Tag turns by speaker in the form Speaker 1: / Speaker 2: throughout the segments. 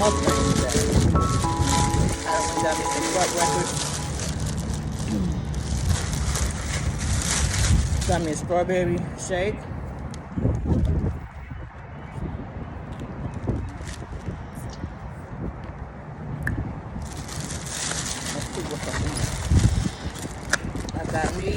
Speaker 1: mukbang today. I went got me some Fuddruckers. Got me a strawberry shake. Let's see what's up in there. I got me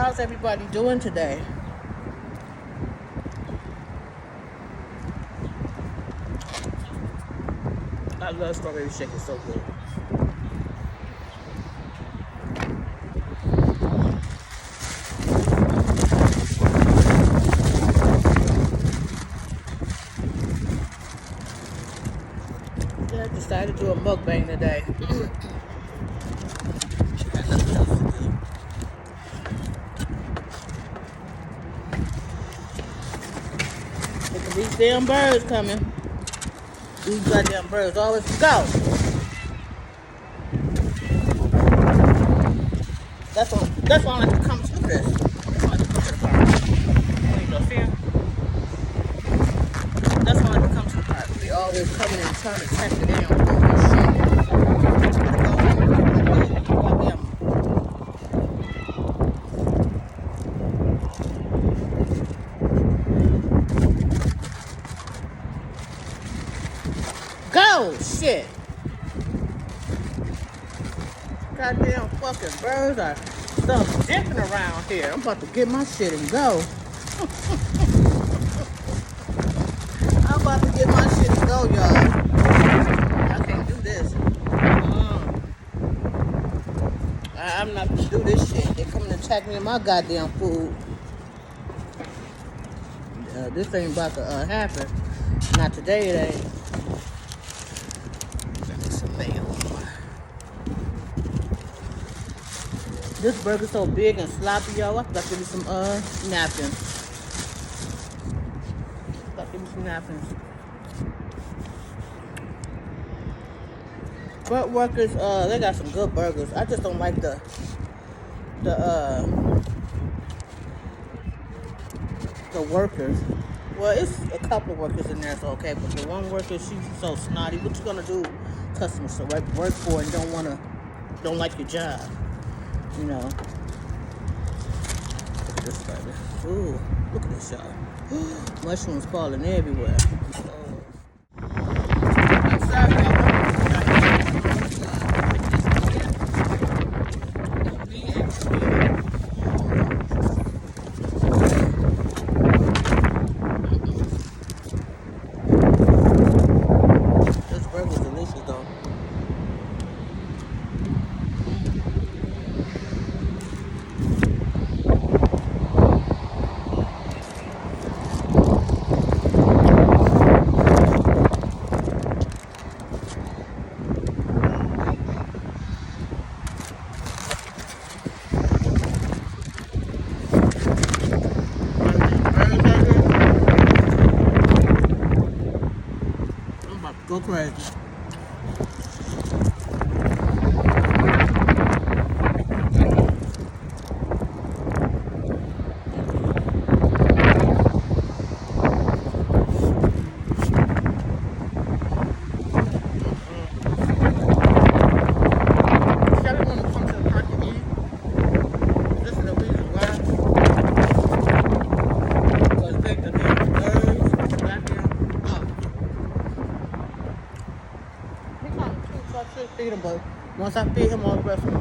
Speaker 1: how's everybody doing today? I love strawberry shake, it's so good. Yeah, I decided to do a mukbang today. These damn birds coming. These goddamn birds always go. That's why I like to come to this. I like to come to the park. Ain't no fear. That's why I like to come to the park. They always coming and trying to check the damn shit. shit. Goddamn fucking birds are stuff dipping around here. I'm about to get my shit and go. I'm about to get my shit and go, y'all. I can't do this. I'm not gonna do this shit. They coming to attack me in my goddamn food. This ain't about to happen. Not today, it ain't. Some mayo. This burger's so big and sloppy, y'all. I forgot to give me some napkins. Give me some napkins. Fuddruckers, they got some good burgers. I just don't like the workers. Well, it's a couple of workers in there, so okay. But the one worker, she's so snotty. What you gonna do? Customers to work for and don't like your job. You know. Look at this burger. Ooh, look at this, y'all. Mushrooms falling everywhere. I'm sorry, y'all. This burger's delicious, though. Go crazy. Feed him, but once I feed him, all the rest of